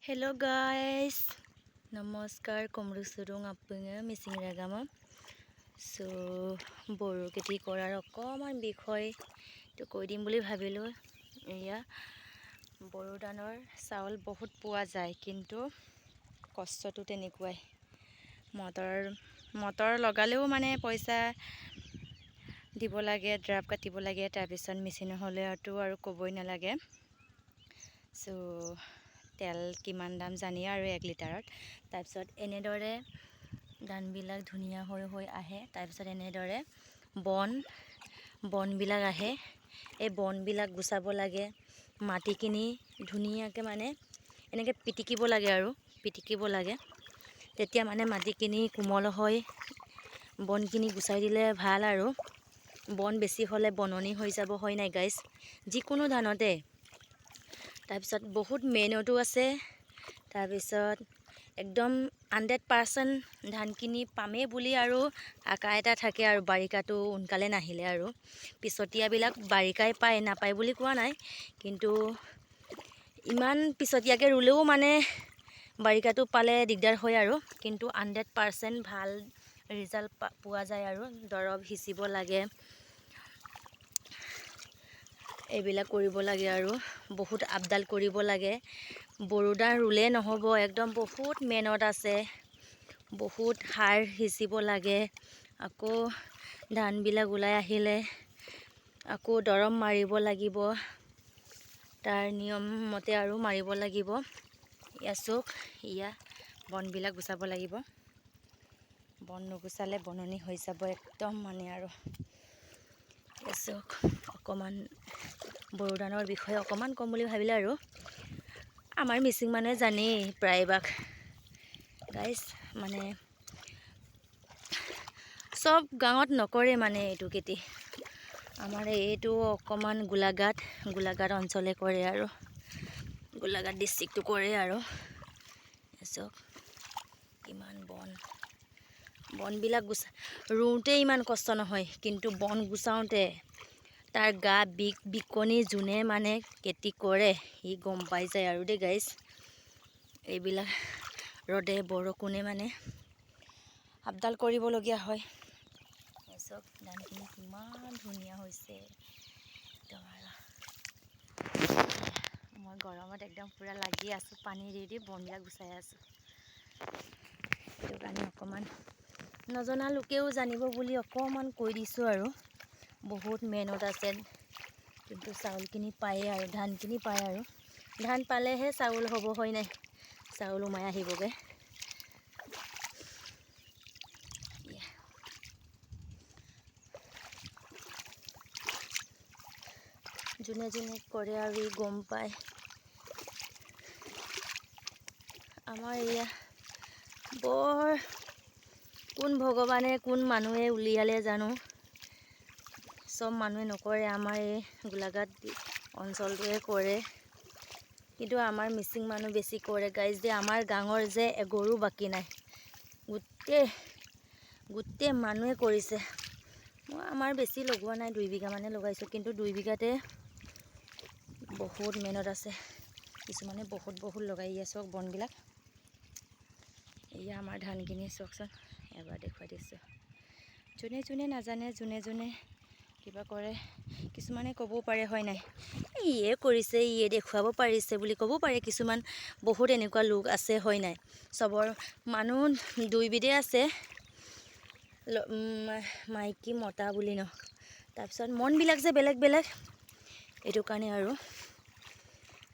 Hello guys, নমস্কাৰ কমৰু সুৰুং আপুঙে Mising ৰাগামা so Bodo খেতি কৰাৰ অকমান বিষয়টো কৈ দিম বুলি ভাবিলো। এয়া বড়ো ধানৰ চাউল বহুত পোৱা যায়, কিন্তু কষ্টটো তেনেকুৱাই। মটৰ লগালেও মানে পইচা দিব লাগে, ড্ৰাফ কাটিব লাগে, তাৰপিছত মেচিন হ'লেতো আৰু ক'বই নালাগে। সো তেল কিমান দাম জানি আৰু 1 লিটাৰত। তাৰপিছত এনেদৰে ধানবিলাক ধুনীয়া হৈ আহে। তাৰপিছত এনেদৰে বনবিলাক আহে। এই বনবিলাক গুচাব লাগে, মাটিখিনি ধুনীয়াকৈ মানে এনেকৈ পিটিকিব লাগে আৰু পিটিকিব লাগে। তেতিয়া মানে মাটিখিনি কোমল হয়। বনখিনি গুচাই দিলে ভাল আৰু বন বেছি হ'লে বননি হৈ যাব, হয় নাই গাইজ, যিকোনো ধানতে। তাৰপিছত বহুত মেহনতো আছে। তাৰপিছত একদম 100% ধানখিনি পামেই বুলি আৰু আশা এটা থাকে আৰু বাৰিষাটো সোনকালে নাহিলে আৰু পিছতীয়াবিলাক বাৰিষাই পায়, নাপায় বুলি কোৱা নাই, কিন্তু ইমান পিছতীয়াকৈ ৰুলেও মানে বাৰিষাটো পালে দিগদাৰ হয় আৰু কিন্তু 100% ভাল ৰিজাল্ট পোৱা যায় আৰু দৰৱ সিঁচিব লাগে, এইবিলাক কৰিব লাগে আৰু বহুত আপডাল কৰিব লাগে। বড়ো ধান ৰুলে নহ'ব, একদম বহুত মেহনত আছে, বহুত সাৰ সিঁচিব লাগে। আকৌ ধানবিলাক ওলাই আহিলে আকৌ দৰৱ মাৰিব লাগিব, তাৰ নিয়ম মতে আৰু মাৰিব লাগিব। ইয়া বনবিলাক গুচাব লাগিব, বন নুগুচালে বননি হৈ যাব একদম মানে আৰু। অকণমান বড়ো ধানৰ বিষয়ে অকণমান ক'ম বুলি ভাবিলে আৰু আমাৰ মিচিং মানুহে জানেই প্ৰায়ভাগ গাইজ, মানে চব গাঁৱত নকৰে মানে এইটো খেতি। আমাৰ এইটো অকণমান গোলাঘাট অঞ্চলে কৰে আৰু গোলাঘাট ডিষ্ট্ৰিক্টটো কৰে আৰু চব কিমান বনবিলাক ৰুওঁতে ইমান কষ্ট নহয়, কিন্তু বন গুচাওঁতে তাৰ গা বিকনি যোনে মানে খেতি কৰে সি গম পাই যায় আৰু দেই গাইজ। এইবিলাক ৰ'দে বৰষুণে মানে আপডাল কৰিবলগীয়া হয়। চব ধানখিনি কিমান ধুনীয়া হৈছে একদম আৰু মই গৰমত একদম পূৰা লাগি আছোঁ, পানী দি বনবিলাক গুচাই আছোঁ। সেইটো কাৰণে অকণমান নজনা লোকেও জানিব বুলি অকণমান কৈ দিছোঁ আৰু বহুত মেহনত আছে, কিন্তু চাউলখিনি পায়েই আৰু ধানখিনি পায় আৰু ধান পালেহে চাউল হ'ব, হয় নাই, চাউল উমাই আহিবগৈ। যোনে কৰে আৰু গম পায়। আমাৰ এয়া কোন ভগৱানে কোন মানুহে উলিয়ালে জানো, চব মানুহে নকৰে, আমাৰ এই গোলাঘাট অঞ্চলটোৱে কৰে, কিন্তু আমাৰ মিচিং মানুহ বেছি কৰে গাইজ। যে আমাৰ গাঁৱৰ যে এগৰু বাকী নাই, গোটেই মানুহে কৰিছে। মই আমাৰ বেছি লগোৱা নাই, 2 বিঘা মানে লগাইছোঁ, কিন্তু 2 বিঘাতে বহুত মেহনত আছে। কিছুমানে বহুত লগাই চাওক বনবিলাক। এয়া আমাৰ ধানখিনি চাওকচোন, এবাৰ দেখুৱাই দিছোঁ। যোনে নাজানে, যোনে কিবা কৰে, কিছুমানে ক'বও পাৰে, হয় নাই, ইয়ে কৰিছে, ইয়ে দেখুৱাব পাৰিছে বুলি ক'ব পাৰে কিছুমান। বহুত এনেকুৱা লোক আছে, হয় নাই, চবৰ মানুহ 2 বিধে আছে, মাইকী মতা বুলি ন। তাৰপিছত মনবিলাক যে বেলেগ, এইটো কাৰণে আৰু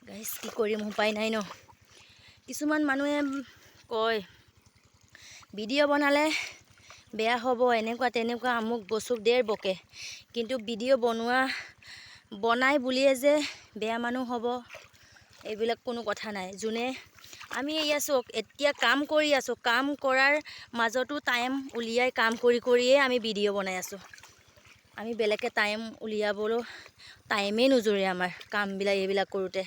গাইজ কি কৰিম, উপায় নাই ন। কিছুমান মানুহে কয় ভিডিঅ' বনালে বেয়া হ'ব, এনেকুৱা তেনেকুৱা আমুক বস্তুক বকে, কিন্তু ভিডিঅ' বনাই বুলিয়ে যে বেয়া মানুহ হ'ব এইবিলাক কোনো কথা নাই। আমি এয়া চাওক, এতিয়া কাম কৰি আছোঁ, কাম কৰাৰ মাজতো টাইম উলিয়াই কাম কৰিয়ে আমি ভিডিঅ' বনাই আছোঁ। আমি বেলেগকৈ টাইম উলিয়াবলৈ টাইমেই নোজোৰে আমাৰ কামবিলাক এইবিলাক কৰোঁতে,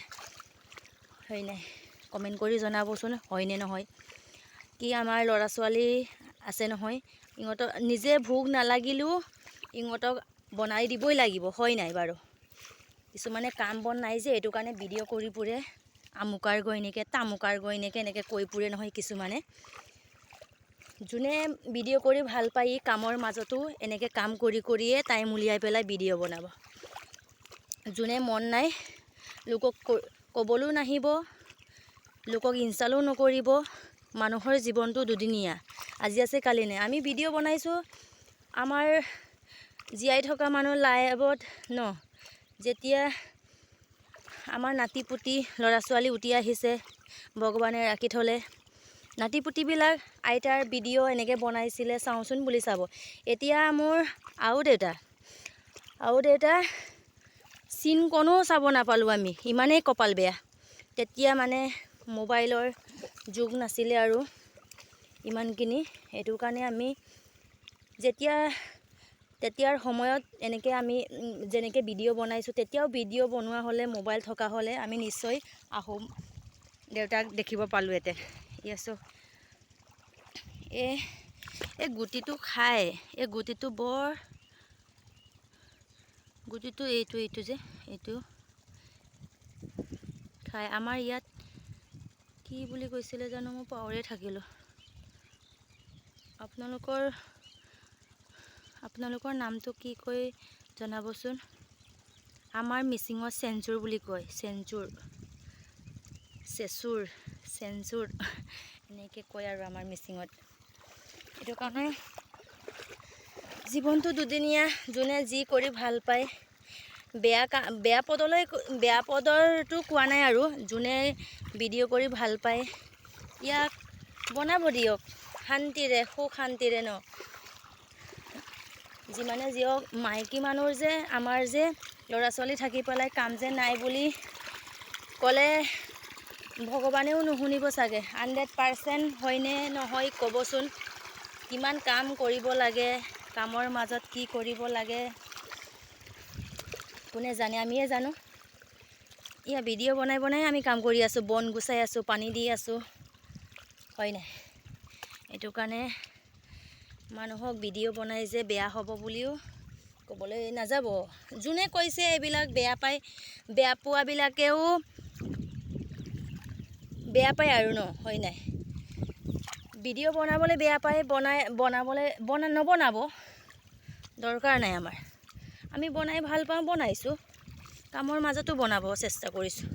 হয় নাই, কমেণ্ট কৰি জনাবচোন হয়নে নহয়। কি আমাৰ ল'ৰা ছোৱালী আছে নহয়, ইহঁতক নিজে ভোক নালাগিলেও ইহঁতক বনাই দিবই লাগিব, হয় নাই বাৰু। কিছুমানে কাম বন নাই যে, এইটো কাৰণে ভিডিঅ' কৰি ফুৰে, আমুকাৰ গৈ এনেকৈ তামুকাৰ গৈ এনেকৈ কৈ ফুৰে নহয় কিছুমানে। যোনে ভিডিঅ' কৰি ভাল পায় কামৰ মাজতো এনেকৈ কাম কৰিয়ে টাইম উলিয়াই পেলাই ভিডিঅ' বনাব। যোনে মন নাই লোকক ক'বলৈও নাহিব, লোকক ইনষ্টালো নকৰিব। মানুহৰ জীৱনটো দুদিনীয়া, আজি আছে কালি নাই। আমি ভিডিঅ' বনাইছোঁ আমাৰ জীয়াই থকা মানুহ লাইভত ন, যেতিয়া আমাৰ নাতি পুতি ল'ৰা ছোৱালী উঠি আহিছে, ভগৱানে ৰাখি থ'লে, নাতি পুতিবিলাক আইতাৰ ভিডিঅ' এনেকৈ বনাইছিলে চাওঁচোন বুলি চাব। এতিয়া মোৰ আৰু দেউতা চিন কণো চাব নাপালোঁ আমি, ইমানেই কপাল বেয়া। তেতিয়া মানে মোবাইলৰ যুগ নাছিলে আৰু ইমানখিনি, সেইটো কাৰণে আমি তেতিয়াৰ সময়ত এনেকৈ আমি যেনেকৈ ভিডিঅ' বনাইছোঁ, তেতিয়াও ভিডিঅ' বনোৱা হ'লে মোবাইল থকা হ'লে আমি নিশ্চয় আহোম দেউতাক দেখিব পালোঁহেঁতেন। ইয়াছো এই গুটিটো খায়, এই গুটিটো এইটো যে এইটো খায়। আমাৰ ইয়াত কি বুলি কৈছিলে জানো, মই পাহৰিয়ে থাকিলোঁ। আপোনালোকৰ নামটো কি কৈ জনাবচোন। আমাৰ মিচিঙত চেঞ্চুৰ বুলি কয়, চেঞ্চুৰ এনেকৈ কয় আৰু আমাৰ মিচিঙত। সেইটো কাৰণে জীৱনটো দুদিনীয়া, যোনে যি কৰি ভাল পায়। বেয়া পদৰটো কোৱা নাই আৰু, যোনে ভিডিঅ' কৰি ভাল পায় ইয়াক বনাব দিয়ক শান্তিৰে, সুখ শান্তিৰে ন। যিমানে যিয়ক, মাইকী মানুহ যে আমাৰ যে ল'ৰা ছোৱালী থাকি পেলাই কাম যে নাই বুলি ক'লে ভগৱানেও নুশুনিব চাগে। 100% হয়নে নহয় ক'বচোন। কিমান কাম কৰিব লাগে, কামৰ মাজত কি কৰিব লাগে কোনে জানে, আমিয়ে জানো। এয়া ভিডিঅ' বনাই আমি কাম কৰি আছোঁ, বন গুচাই আছোঁ, পানী দি আছোঁ, হয় নাই। এইটো কাৰণে মানুহক ভিডিঅ' বনাই যে বেয়া হ'ব বুলিও ক'বলৈ নাযাব। যোনে কৈছে এইবিলাক বেয়া পায়, বেয়া পোৱাবিলাকেও বেয়া পায় আৰু ন, হয় নাই। ভিডিঅ' বনাবলৈ বেয়া পায়, নবনাব, দৰকাৰ নাই আমাৰ। আমি বনাই ভাল পাওঁ, বনাইছোঁ, কামৰ মাজতো বনাব চেষ্টা কৰিছোঁ।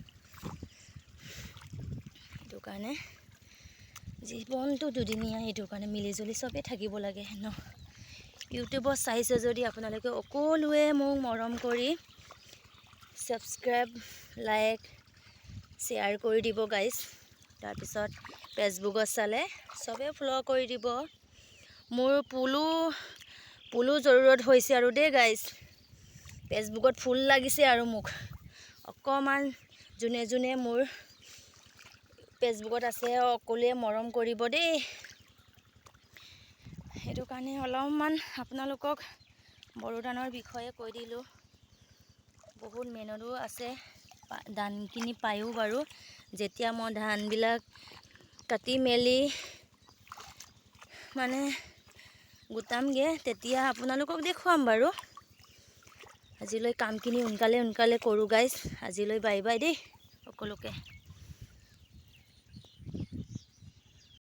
সেইটো কাৰণে জীৱনটো দুদিনীয়া, সেইটো কাৰণে মিলিজুলি চবেই থাকিব লাগে ন। ইউটিউবত চাইছে যদি আপোনালোকে সকলোৱে মোক মৰম কৰি ছাবস্ক্ৰাইব, লাইক, শ্বেয়াৰ কৰি দিব গাইজ। তাৰপিছত ফেচবুকত চালে চবেই ফ'ল' কৰি দিব। মোৰ ফুলো জৰুৰত হৈছে আৰু দেই গাইজ। ফেচবুকত ফুল লাগিছে আৰু মোক অকণমান যোনে মোৰ ফেচবুকত আছে সকলোৱে মৰম কৰিব দেই। সেইটো কাৰণে অলপমান আপোনালোকক বড়োধানৰ বিষয়ে কৈ দিলোঁ। বহুত মেহনতো আছে, ধানখিনি পায়ো বাৰু। যেতিয়া মই ধানবিলাক কাটি মেলি মানে গোটামগৈ, তেতিয়া আপোনালোকক দেখুৱাম বাৰু। আজিলৈ কামখিনি সোনকালে কৰোঁ গাইজ। আজিলৈ বাই বাই দেই সকলোকে।